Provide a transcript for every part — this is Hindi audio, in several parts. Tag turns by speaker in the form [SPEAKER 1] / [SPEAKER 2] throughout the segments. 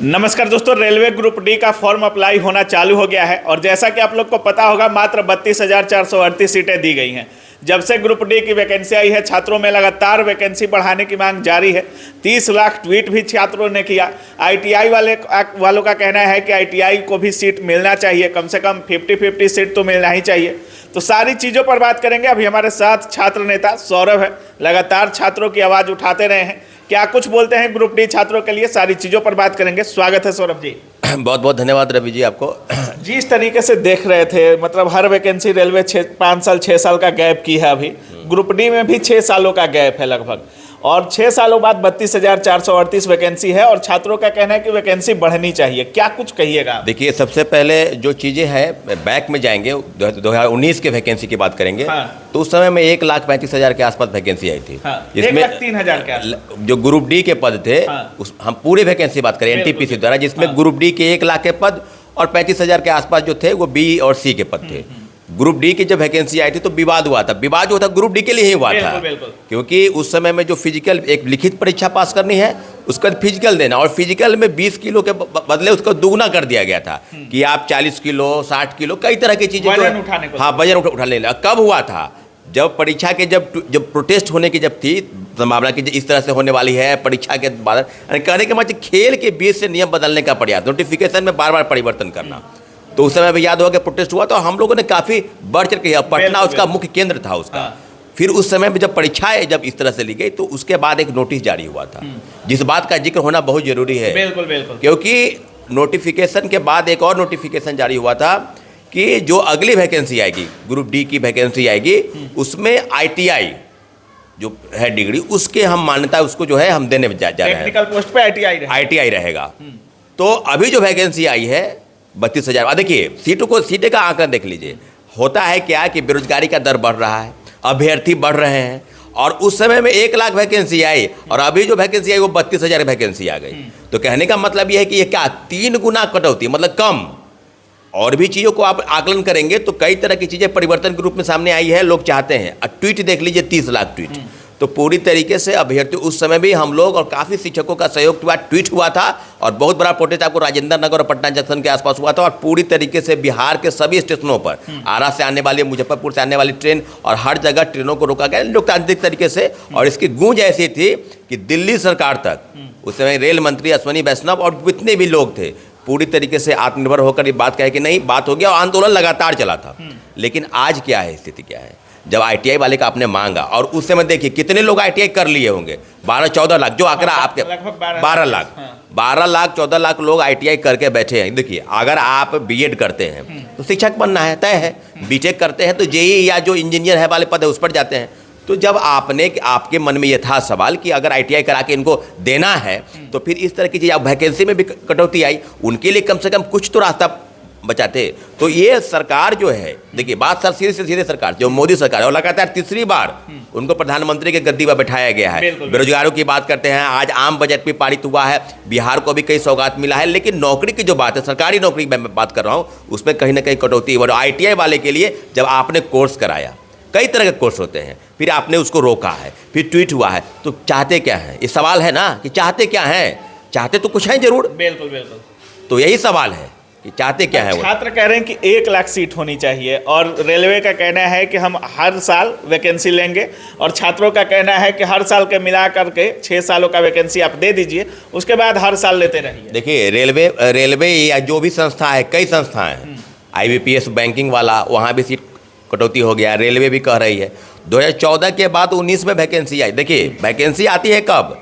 [SPEAKER 1] नमस्कार दोस्तों, रेलवे ग्रुप डी का फॉर्म अप्लाई होना चालू हो गया है और जैसा कि आप लोग को पता होगा मात्र 32,438 सीटें दी गई हैं। जब से ग्रुप डी की वैकेंसी आई है छात्रों में लगातार वैकेंसी बढ़ाने की मांग जारी है। 30 लाख ट्वीट भी छात्रों ने किया। आईटीआई वालों का कहना है कि आईटीआई को भी सीट मिलना चाहिए, कम से कम 50-50 सीट तो मिलना ही चाहिए। तो सारी चीज़ों पर बात करेंगे। अभी हमारे साथ छात्र नेता सौरभ है, लगातार छात्रों की आवाज़ उठाते रहे हैं। क्या कुछ बोलते हैं ग्रुप डी छात्रों के लिए, सारी चीज़ों पर बात करेंगे। स्वागत है सौरभ जी।
[SPEAKER 2] बहुत बहुत धन्यवाद रवि जी आपको।
[SPEAKER 1] जिस तरीके से देख रहे थे, मतलब हर वैकेंसी रेलवे 5 साल 6 साल का गैप की है। अभी ग्रुप डी में भी 6 सालों का गैप है लगभग, और 6 सालों बाद 32,438 वैकेंसी है और छात्रों का कहना है कि वैकेंसी बढ़नी चाहिए। क्या कुछ कहिएगा?
[SPEAKER 2] देखिए, सबसे पहले जो चीज़ें हैं बैक में जाएंगे, 2019 के वैकेंसी की बात करेंगे।
[SPEAKER 1] हाँ।
[SPEAKER 2] तो उस समय में 1,35,000 के आसपास वैकेंसी आई थी।
[SPEAKER 1] हाँ।
[SPEAKER 2] जिसमें
[SPEAKER 1] 1,03,000 के आसपास
[SPEAKER 2] जो ग्रुप डी के पद थे।
[SPEAKER 1] हाँ।
[SPEAKER 2] हम पूरे वैकेंसी बात करें एनटीपीसी द्वारा, जिसमें
[SPEAKER 1] हाँ।
[SPEAKER 2] ग्रुप डी के 1 लाख के पद और 35,000 के आसपास जो थे वो बी और सी के पद थे। ग्रुप डी की जब वैकेंसी आई थी तो विवाद हुआ था। विवाद जो था ग्रुप डी के लिए ही हुआ था।
[SPEAKER 1] बिल्कुल।
[SPEAKER 2] क्योंकि उस समय में जो फिजिकल एक लिखित परीक्षा पास करनी है, उसका फिजिकल देना, और फिजिकल में 20 किलो के बदले उसको दुगना कर दिया गया था कि आप 40 किलो 60 किलो कई तरह की चीजें
[SPEAKER 1] वजन उठाने को।
[SPEAKER 2] हाँ, वजन उठाने। कब हुआ था? जब परीक्षा के जब प्रोटेस्ट होने की जब थी संभावना कि इस तरह से होने वाली है परीक्षा के बाद, कहने के मतलब खेल के बीच से नियम बदलने का प्रयास, नोटिफिकेशन में बार बार परिवर्तन करना। तो उस समय भी याद होगा कि प्रोटेस्ट हुआ तो हम लोगों ने काफ़ी बढ़ चढ़ के, पटना उसका मुख्य केंद्र था उसका। फिर उस समय में जब परीक्षाएं जब इस तरह से ली गई तो उसके बाद एक नोटिस जारी हुआ था, जिस बात का जिक्र होना बहुत जरूरी है।
[SPEAKER 1] बिल्कुल।
[SPEAKER 2] क्योंकि नोटिफिकेशन के बाद एक और नोटिफिकेशन जारी हुआ था कि जो अगली वैकेंसी आएगी, ग्रुप डी की वैकेंसी आएगी, उसमें आईटीआई जो है डिग्री, उसके हम मान्यता उसको जो है हम देने जा रहे हैं।
[SPEAKER 1] टेक्निकल पोस्ट पे आईटीआई
[SPEAKER 2] रहेगा। तो अभी जो वैकेंसी आई है 32,000। देखिए, सीटें का आंकड़ा देख लीजिए। होता है क्या कि बेरोजगारी का दर बढ़ रहा है, अभ्यर्थी बढ़ रहे हैं, और उस समय में 1 लाख वैकेंसी आई और अभी जो वैकेंसी आई वो 32,000 वैकेंसी आ गई। तो कहने का मतलब ये है कि ये क्या 3 गुना कटौती, मतलब कम। और भी चीज़ों को आप आकलन करेंगे तो कई तरह की चीज़ें परिवर्तन के रूप में सामने आई है, लोग चाहते हैं। ट्वीट देख लीजिए, 30 लाख ट्वीट। तो पूरी तरीके से अभ्यर्थी, उस समय भी हम लोग और काफ़ी शिक्षकों का सहयोग हुआ, ट्वीट हुआ था, और बहुत बड़ा प्रोटेस्ट आपको राजेंद्र नगर और पटना जंक्शन के आसपास हुआ था। और पूरी तरीके से बिहार के सभी स्टेशनों पर, आरा से आने वाली, मुजफ्फरपुर से आने वाली ट्रेन, और हर जगह ट्रेनों को रोका गया लोकतांत्रिक तरीके से। और इसकी गूंज ऐसी थी कि दिल्ली सरकार तक, उस समय रेल मंत्री अश्विनी वैष्णव और जितने भी लोग थे, पूरी तरीके से आत्मनिर्भर होकर ये बात कहे कि नहीं, बात हो गया, और आंदोलन लगातार चला था। लेकिन आज क्या है, स्थिति क्या है? जब आईटीआई वाले का आपने मांगा, और उस समय देखिए कितने लोग आईटीआई कर लिए होंगे, 12-14 लाख, जो आंकड़ा आपके 12 लाख, 12 लाख 14 लाख लोग आईटीआई करके बैठे हैं। देखिए, अगर आप बीएड करते हैं तो शिक्षक बनना है, तय है। बीटेक करते हैं तो जेईई या जो इंजीनियर है वाले पद है उस पर जाते हैं। तो जब आपके मन में यह था सवाल कि अगर आईटीआई करा के इनको देना है तो फिर इस तरह की चीज़, वैकेंसी में भी कटौती आई, उनके लिए कम से कम कुछ तो रास्ता बचाते। तो ये सरकार जो है, देखिए बात सर सीधे से सीधे सरकार जो मोदी सरकार है, और लगातार तीसरी बार उनको प्रधानमंत्री के गद्दी पर बैठाया गया है। बेरोजगारों की बात करते हैं, आज आम बजट भी पारित हुआ है, बिहार को भी कई सौगात मिला है। लेकिन नौकरी की जो बात है, सरकारी नौकरी की मैं बात कर रहा हूँ, उसमें कहीं ना कहीं कटौती। और आईटीआई वाले के लिए जब आपने कोर्स कराया, कई तरह के कोर्स होते हैं, फिर आपने उसको रोका है, फिर ट्वीट हुआ है, तो चाहते क्या है? ये सवाल है ना कि चाहते क्या है? चाहते तो कुछ है जरूर।
[SPEAKER 1] बिल्कुल।
[SPEAKER 2] तो यही सवाल है कि चाहते क्या है वो।
[SPEAKER 1] छात्र कह रहे हैं कि 1 लाख सीट होनी चाहिए, और रेलवे का कहना है कि हम हर साल वैकेंसी लेंगे, और छात्रों का कहना है कि हर साल के मिला करके 6 सालों का वैकेंसी आप दे दीजिए, उसके बाद हर साल लेते रहिए।
[SPEAKER 2] देखिए, रेलवे या जो भी संस्था है, कई संस्थाएं हैं, IBPS बैंकिंग वाला, वहाँ भी सीट कटौती हो गया। रेलवे भी कह रही है 2014 के बाद 19 में वैकेंसी आई। देखिए, वैकेंसी आती है कब?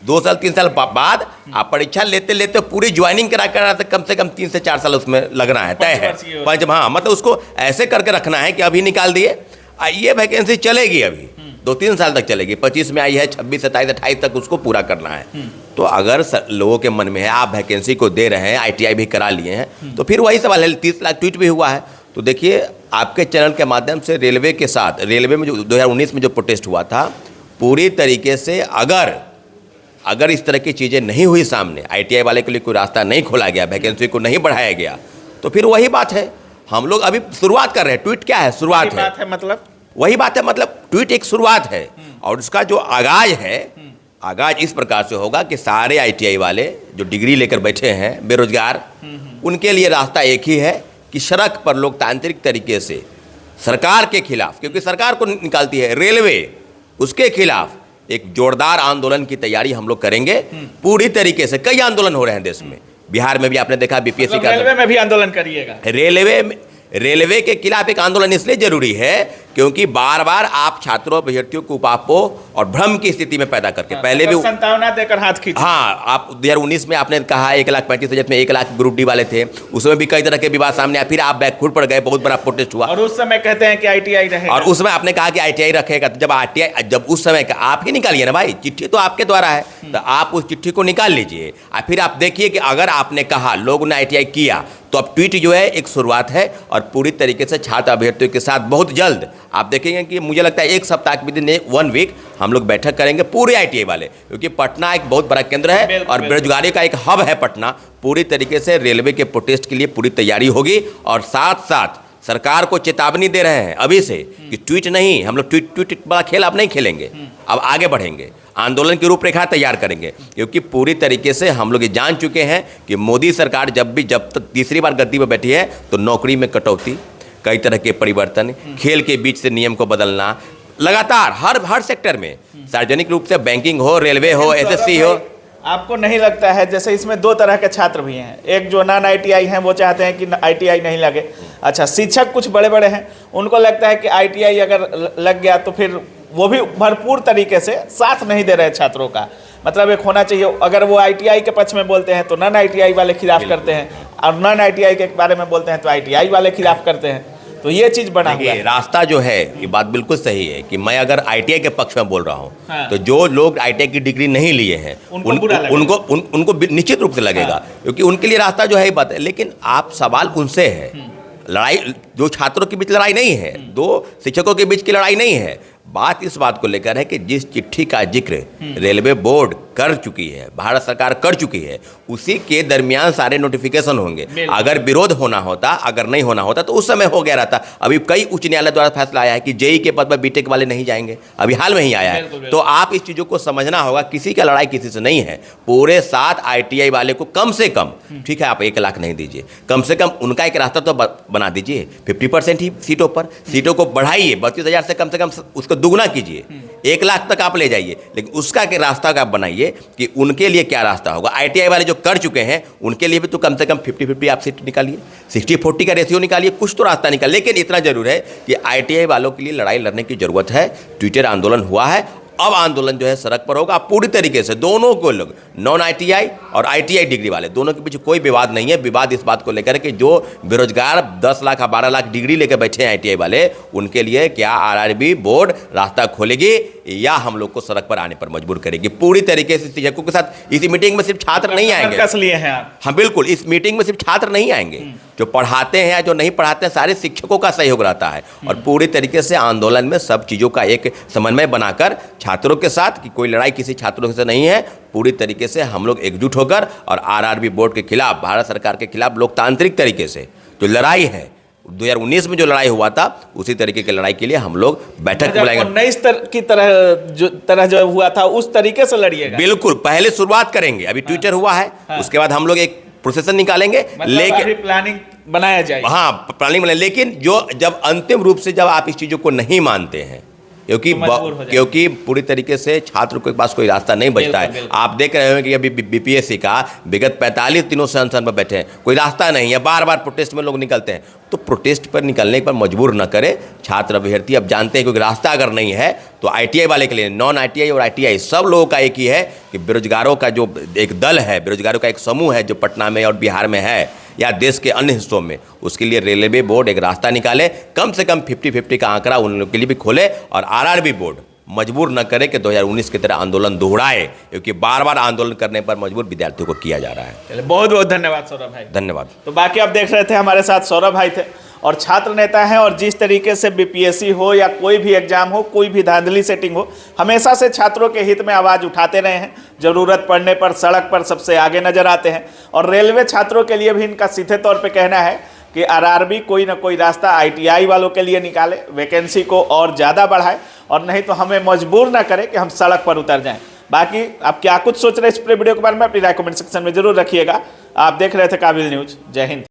[SPEAKER 2] 2 साल 3 साल बाद आप परीक्षा लेते लेते पूरी ज्वाइनिंग करा कम से कम 3 से 4 साल उसमें लगना है, तय है। हाँ, मतलब उसको ऐसे करके रखना है कि अभी निकाल दिए, ये वैकेंसी चलेगी, अभी 2-3 साल तक चलेगी। 25 में आई है, 26, 27, 28 तक उसको पूरा करना है। तो अगर लोगों के मन में है, आप वैकेंसी को दे रहे हैं, आईटीआई भी करा लिए हैं, तो फिर वही सवाल है। 30 लाख ट्वीट भी हुआ है। तो देखिए, आपके चैनल के माध्यम से रेलवे के साथ, रेलवे में जो 2019 में जो प्रोटेस्ट हुआ था, पूरी तरीके से अगर इस तरह की चीज़ें नहीं हुई सामने, आईटीआई वाले के लिए कोई रास्ता नहीं खोला गया, वैकेंसी को नहीं बढ़ाया गया, तो फिर वही बात है। हम लोग अभी शुरुआत कर रहे हैं। ट्वीट क्या है? शुरुआत है।
[SPEAKER 1] मतलब
[SPEAKER 2] वही बात है, मतलब ट्वीट एक शुरुआत है, और उसका जो आगाज है आगाज इस प्रकार से होगा कि सारे आईटीआई वाले जो डिग्री लेकर बैठे हैं बेरोजगार, उनके लिए रास्ता एक ही है कि सड़क पर लोकतांत्रिक तरीके से सरकार के खिलाफ, क्योंकि सरकार को निकालती है रेलवे, उसके खिलाफ एक जोरदार आंदोलन की तैयारी हम लोग करेंगे पूरी तरीके से। कई आंदोलन हो रहे हैं देश में, बिहार में भी आपने देखा बीपीएससी का,
[SPEAKER 1] रेलवे में भी आंदोलन करिएगा।
[SPEAKER 2] रेलवे के खिलाफ एक आंदोलन इसलिए जरूरी है क्योंकि बार बार आप छात्रों अभ्यर्थियों को उपापो और भ्रम की स्थिति में पैदा करके पहले भी
[SPEAKER 1] संतावना देकर हाथ खींच।
[SPEAKER 2] हाँ, आप 2019 में आपने कहा 1,35,000 में 1 लाख ग्रुप डी वाले थे, उसमें भी कई तरह के विवाद सामने आए, फिर आप बैकफुट पड़ गए, बहुत बड़ा प्रोटेस्ट हुआ
[SPEAKER 1] और उस समय कहते हैं कि आईटीआई रहेगा,
[SPEAKER 2] और उसमें आपने कहा कि आईटीआई रखेगा। जब आईटीआई, जब उस समय का आप ही निकालिए ना भाई, चिट्ठी तो आपके द्वारा है, तो आप उस चिट्ठी को निकाल लीजिए और फिर आप देखिए कि अगर आपने कहा लोगों ने आईटीआई किया तो अब ट्वीट जो है एक शुरुआत है और पूरी तरीके से छात्र अभ्यर्थियों के साथ बहुत जल्द आप देखेंगे कि मुझे लगता है 1 सप्ताह के दिन 1 वीक हम लोग बैठक करेंगे पूरे आईटीआई वाले, क्योंकि पटना एक बहुत बड़ा केंद्र है और बेरोजगारी का एक हब है पटना। पूरी तरीके से रेलवे के प्रोटेस्ट के लिए पूरी तैयारी होगी और साथ साथ सरकार को चेतावनी दे रहे हैं अभी से कि ट्वीट नहीं, हम लोग ट्वीट बड़ा खेल अब नहीं खेलेंगे, अब आगे बढ़ेंगे, आंदोलन की रूपरेखा तैयार करेंगे, क्योंकि पूरी तरीके से हम लोग ये जान चुके हैं कि मोदी सरकार जब तक तीसरी बार गद्दी पर बैठी है तो नौकरी में कटौती, कई तरह के परिवर्तन, खेल के बीच से नियम को बदलना, लगातार हर सेक्टर में, सार्वजनिक रूप से बैंकिंग हो, रेलवे हो, एसएससी हो।
[SPEAKER 1] आपको नहीं लगता है जैसे इसमें 2 तरह के छात्र भी हैं, एक जो नॉन आईटीआई हैं वो चाहते हैं कि आईटीआई नहीं लगे, अच्छा शिक्षक कुछ बड़े बड़े हैं उनको लगता है कि आईटीआई अगर लग गया तो फिर वो भी भरपूर तरीके से साथ नहीं दे रहे छात्रों का, मतलब एक होना चाहिए। अगर वो आईटीआई के पक्ष में बोलते हैं तो नॉन आईटीआई वाले खिलाफ करते हैं, और नॉन आईटीआई के बारे में बोलते हैं तो आईटीआई वाले खिलाफ करते हैं, तो ये चीज बना हुआ है।
[SPEAKER 2] रास्ता जो है, ये बात बिल्कुल सही है कि मैं अगर आईटीआई के पक्ष में बोल रहा हूँ तो जो लोग आईटीआई की डिग्री नहीं लिए हैं उनको निश्चित रूप से लगेगा, क्योंकि उनके लिए रास्ता जो है ये बात है। लेकिन आप सवाल उनसे है, लड़ाई दो छात्रों के बीच लड़ाई नहीं है, 2 शिक्षकों के बीच की लड़ाई नहीं है, बात इस बात को लेकर है कि जिस चिट्ठी का जिक्र रेलवे बोर्ड कर चुकी है, भारत सरकार कर चुकी है, उसी के दरमियान सारे नोटिफिकेशन होंगे। अगर विरोध होना होता, अगर नहीं होना होता तो उस समय हो गया रहता। अभी कई उच्च न्यायालय द्वारा फैसला आया है कि जेई के पद पर बीटेक वाले नहीं जाएंगे, अभी हाल में ही आया है। तो आप इस चीज़ों को समझना होगा, किसी का लड़ाई किसी से नहीं है। पूरे 7 आईटीआई वाले को कम से कम, ठीक है आप 1 लाख नहीं दीजिए, कम से कम उनका एक रास्ता तो बना दीजिए, 50% ही सीटों को बढ़ाइए, 32,000 से कम उसको दुगुना कीजिए, 1 लाख तक आप ले जाइए, लेकिन उसका के रास्ता का आप बनाइए कि उनके लिए क्या रास्ता होगा। आईटीआई वाले जो कर चुके हैं उनके लिए भी तो कम से कम 50-50 आप सीट निकालिए, 60-40 का रेशियो निकालिए, कुछ तो रास्ता निकालिए। लेकिन इतना जरूर है कि आईटीआई वालों के लिए लड़ाई लड़ने की जरूरत है। ट्विटर आंदोलन हुआ है, अब आंदोलन जो है सड़क पर होगा पूरी तरीके से। दोनों को लोग, नॉन आईटीआई और आईटीआई डिग्री वाले, दोनों के बीच कोई विवाद नहीं है। विवाद इस बात को लेकर है कि जो बेरोजगार 10 लाख 12 लाख डिग्री लेकर बैठे हैं आईटीआई वाले, उनके लिए क्या आरआरबी बोर्ड रास्ता खोलेगी या हम लोग को सड़क पर आने पर मजबूर करेगी। पूरी तरीके से शिक्षकों के साथ इस मीटिंग में सिर्फ छात्र नहीं आएंगे,
[SPEAKER 1] कस लिए हैं आप।
[SPEAKER 2] हाँ बिल्कुल, इस मीटिंग में सिर्फ छात्र नहीं आएंगे, जो पढ़ाते हैं या जो नहीं पढ़ाते हैं, सारे शिक्षकों का सहयोग रहता है। और पूरी तरीके से आंदोलन में सब चीज़ों का एक समन्वय बनाकर छात्रों के साथ, कि कोई लड़ाई किसी छात्रों से नहीं है, पूरी तरीके से हम लोग एकजुट होकर और आरआरबी बोर्ड के खिलाफ, भारत सरकार के खिलाफ लोकतांत्रिक तरीके से जो लड़ाई है, 2019 में जो लड़ाई हुआ था उसी तरीके की लड़ाई के लिए हम लोग बैठक बुलाएंगे।
[SPEAKER 1] 2019 की तरह जो हुआ था उस तरीके से लड़िएगा।
[SPEAKER 2] बिल्कुल, पहले शुरुआत करेंगे, अभी ट्विटर हुआ है, उसके बाद हम लोग एक प्रोसेसन निकालेंगे, लेकिन
[SPEAKER 1] प्लानिंग बनाया जाए।
[SPEAKER 2] हाँ, प्लानिंग बनाए, लेकिन जो जब अंतिम रूप से जब आप इस चीज़ों को नहीं मानते हैं, क्योंकि पूरी तरीके से छात्र के पास कोई रास्ता नहीं बचता है। आप देख रहे हो कि अभी बीपीएससी का विगत 45 दिनों से अनशन पर बैठे हैं, कोई रास्ता नहीं है, बार बार प्रोटेस्ट में लोग निकलते हैं। तो प्रोटेस्ट पर निकलने पर मजबूर न करे छात्र अभ्यर्थी। अब जानते हैं क्योंकि रास्ता अगर नहीं है तो आईटीआई वाले के लिए, नॉन आईटीआई और आईटीआई सब लोगों का एक ही है कि बेरोजगारों का जो एक दल है, बेरोजगारों का एक समूह है जो पटना में और बिहार में है या देश के अन्य हिस्सों में, उसके लिए रेलवे बोर्ड एक रास्ता निकाले, कम से कम 50-50 का आंकड़ा उन लोगों के लिए भी खोले और आरआरबी बोर्ड मजबूर न करे कि 2019 की तरह आंदोलन दोहराए, क्योंकि बार बार आंदोलन करने पर मजबूर विद्यार्थियों को किया जा रहा है।
[SPEAKER 1] बहुत बहुत धन्यवाद सौरभ भाई।
[SPEAKER 2] धन्यवाद।
[SPEAKER 1] तो बाकी आप देख रहे थे, हमारे साथ सौरभ भाई थे और छात्र नेता हैं, और जिस तरीके से बीपीएससी हो या कोई भी एग्जाम हो, कोई भी धांधली सेटिंग हो, हमेशा से छात्रों के हित में आवाज़ उठाते रहे हैं। ज़रूरत पड़ने पर सड़क पर सबसे आगे नजर आते हैं। और रेलवे छात्रों के लिए भी इनका सीधे तौर पे कहना है कि आरआरबी कोई ना कोई रास्ता आईटीआई वालों के लिए निकाले, वैकेंसी को और ज़्यादा बढ़ाए, और नहीं तो हमें मजबूर ना करे कि हम सड़क पर उतर जाएं। बाकी आप क्या कुछ सोच रहे हैं इस पूरे वीडियो के बारे में, अपनी राय कमेंट सेक्शन में जरूर रखिएगा। आप देख रहे थे काबिल न्यूज़। जय हिंद।